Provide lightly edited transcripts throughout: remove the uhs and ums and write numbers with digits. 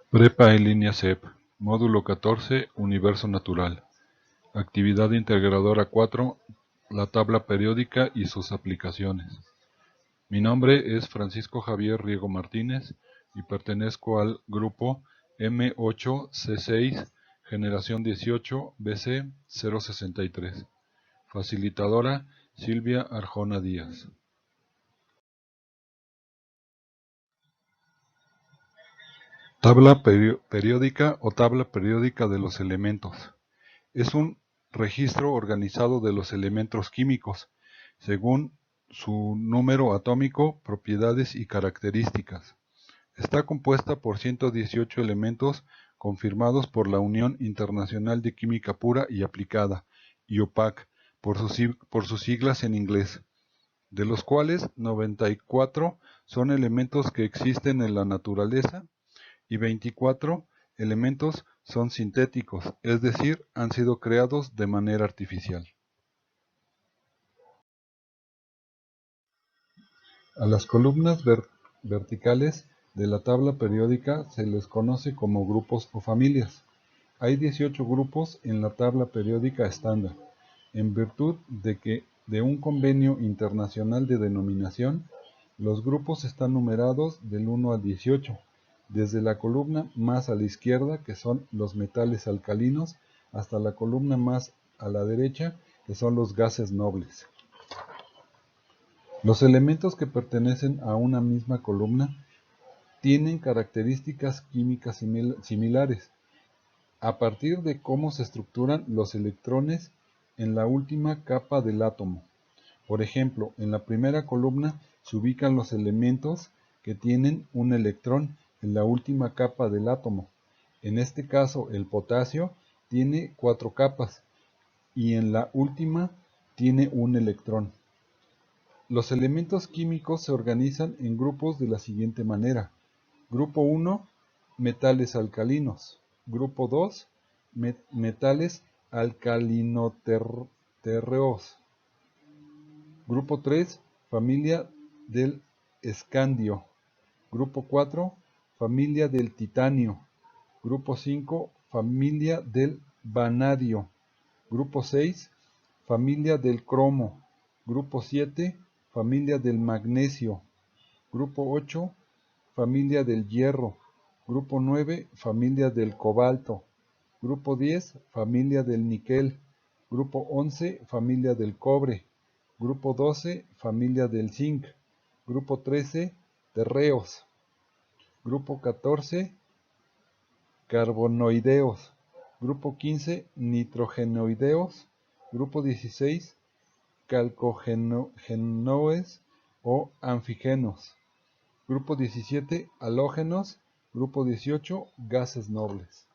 Prepa en línea CEP, módulo 14, Universo Natural. Actividad integradora 4, la tabla periódica y sus aplicaciones. Mi nombre es Francisco Javier Riego Martínez y pertenezco al grupo M8C6, generación 18, BC 063. Facilitadora Silvia Arjona Díaz. Tabla periódica o tabla periódica de los elementos. Es un registro organizado de los elementos químicos, según su número atómico, propiedades y características. Está compuesta por 118 elementos confirmados por la Unión Internacional de Química Pura y Aplicada, IUPAC, por sus siglas en inglés, de los cuales 94 son elementos que existen en la naturaleza y 24 elementos son sintéticos, es decir, han sido creados de manera artificial. A las columnas verticales de la tabla periódica se les conoce como grupos o familias. Hay 18 grupos en la tabla periódica estándar, en virtud de un convenio internacional de denominación. Los grupos están numerados del 1 al 18, desde la columna más a la izquierda, que son los metales alcalinos, hasta la columna más a la derecha, que son los gases nobles. Los elementos que pertenecen a una misma columna tienen características químicas similares, a partir de cómo se estructuran los electrones en la última capa del átomo. Por ejemplo, en la primera columna se ubican los elementos que tienen un electrón en la última capa del átomo. En este caso, el potasio tiene 4 capas y en la última tiene un electrón. Los elementos químicos se organizan en grupos de la siguiente manera. Grupo 1, metales alcalinos. Grupo 2, metales alcalinoterreos. Grupo 3, familia del escandio. Grupo 4, familia del titanio. Grupo 5, familia del vanadio. Grupo 6, familia del cromo. Grupo 7, familia del magnesio. Grupo 8, familia del hierro. Grupo 9, familia del cobalto. Grupo 10, familia del níquel. Grupo 11, familia del cobre. Grupo 12, familia del zinc. Grupo 13, terreos. Grupo 14, carbonoideos. Grupo 15, nitrogenoideos. Grupo 16, calcogenoes o anfigenos. Grupo 17, halógenos. Grupo 18, gases nobles.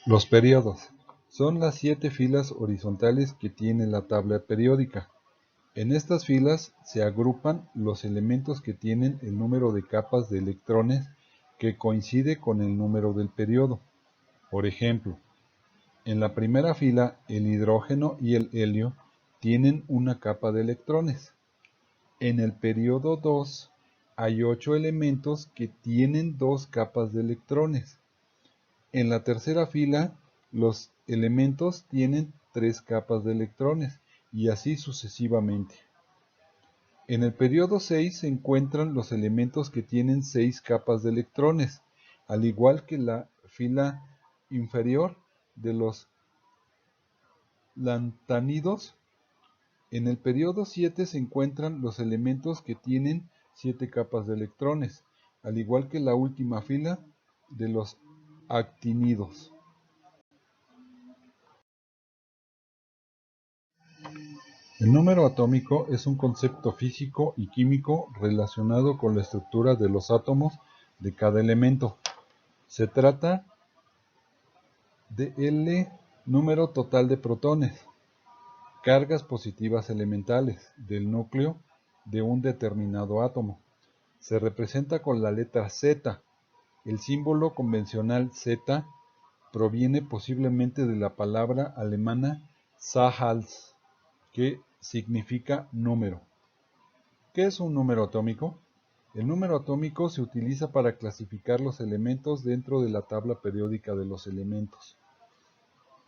Los períodos son las 7 filas horizontales que tiene la tabla periódica. En estas filas se agrupan los elementos que tienen el número de capas de electrones que coincide con el número del período. Por ejemplo, en la primera fila el hidrógeno y el helio tienen una capa de electrones. En el período 2 hay 8 elementos que tienen 2 capas de electrones. En la tercera fila los elementos tienen 3 capas de electrones y así sucesivamente. En el período 6 se encuentran los elementos que tienen 6 capas de electrones, al igual que la fila inferior de los lantánidos. En el período 7 se encuentran los elementos que tienen 7 capas de electrones, al igual que la última fila de los actínidos. El número atómico es un concepto físico y químico relacionado con la estructura de los átomos de cada elemento. Se trata del número total de protones, cargas positivas elementales del núcleo de un determinado átomo. Se representa con la letra Z. El símbolo convencional Z proviene posiblemente de la palabra alemana Zahals, que significa número. ¿Qué es un número atómico? El número atómico se utiliza para clasificar los elementos dentro de la tabla periódica de los elementos.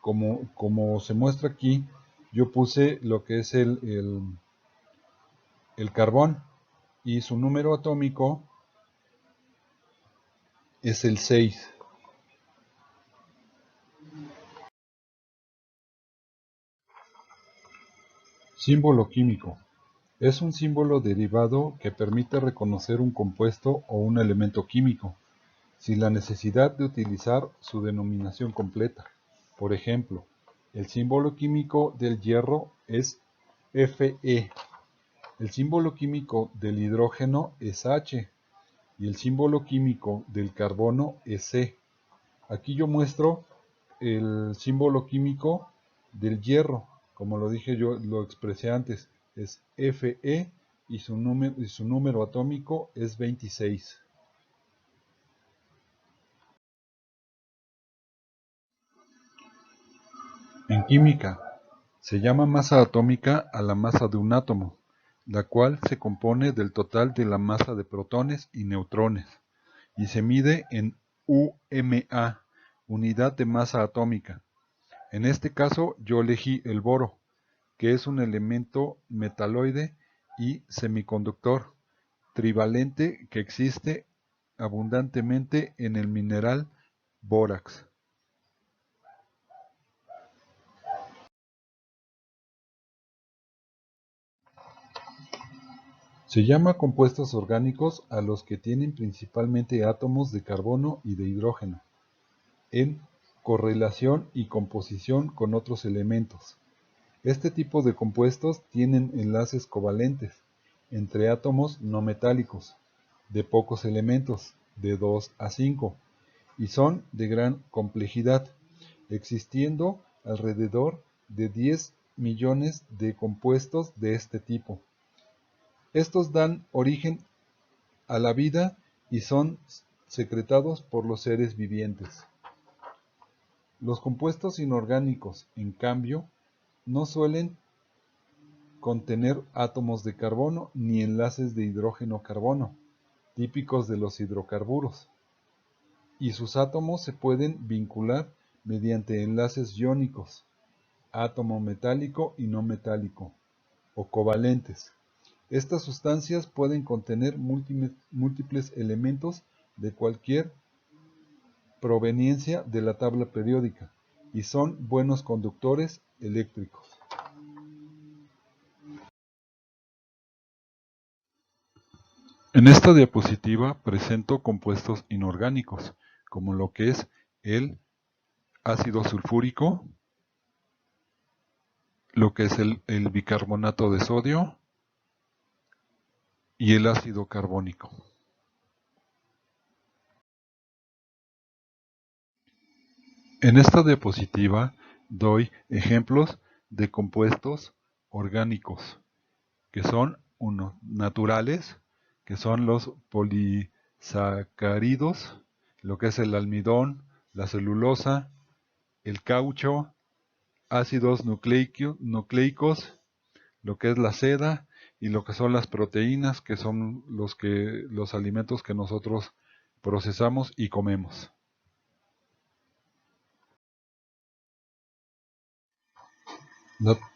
Como se muestra aquí, yo puse lo que es el carbón y su número atómico es el 6. Símbolo químico. Es un símbolo derivado que permite reconocer un compuesto o un elemento químico, sin la necesidad de utilizar su denominación completa. Por ejemplo, el símbolo químico del hierro es Fe, el símbolo químico del hidrógeno es H y el símbolo químico del carbono es C. Aquí yo muestro el símbolo químico del hierro, como lo dije yo, lo expresé antes, es Fe y su número atómico es 26. En química, se llama masa atómica a la masa de un átomo, la cual se compone del total de la masa de protones y neutrones, y se mide en UMA, unidad de masa atómica. En este caso yo elegí el boro, que es un elemento metaloide y semiconductor trivalente que existe abundantemente en el mineral bórax. Se llama compuestos orgánicos a los que tienen principalmente átomos de carbono y de hidrógeno, en correlación y composición con otros elementos. Este tipo de compuestos tienen enlaces covalentes entre átomos no metálicos, de pocos elementos, de 2 a 5, y son de gran complejidad, existiendo alrededor de 10 millones de compuestos de este tipo. Estos dan origen a la vida y son secretados por los seres vivientes. Los compuestos inorgánicos, en cambio, no suelen contener átomos de carbono ni enlaces de hidrógeno-carbono, típicos de los hidrocarburos, y sus átomos se pueden vincular mediante enlaces iónicos, átomo metálico y no metálico, o covalentes. Estas sustancias pueden contener múltiples elementos de cualquier proveniencia de la tabla periódica y son buenos conductores eléctricos. En esta diapositiva presento compuestos inorgánicos, como lo que es el ácido sulfúrico, lo que es el bicarbonato de sodio y el ácido carbónico. En esta diapositiva doy ejemplos de compuestos orgánicos, que son unos naturales, que son los polisacáridos, lo que es el almidón, la celulosa, el caucho, ácidos nucleicos, lo que es la seda y lo que son las proteínas, que son los alimentos que nosotros procesamos y comemos.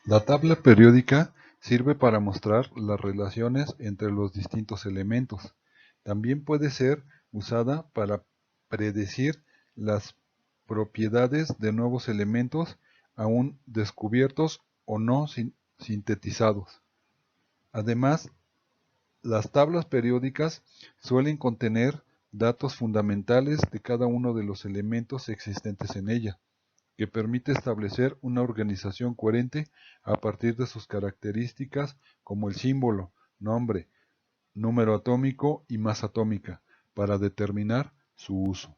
La tabla periódica sirve para mostrar las relaciones entre los distintos elementos. También puede ser usada para predecir las propiedades de nuevos elementos aún descubiertos o no sintetizados. Además, las tablas periódicas suelen contener datos fundamentales de cada uno de los elementos existentes en ella, que permite establecer una organización coherente a partir de sus características como el símbolo, nombre, número atómico y masa atómica, para determinar su uso.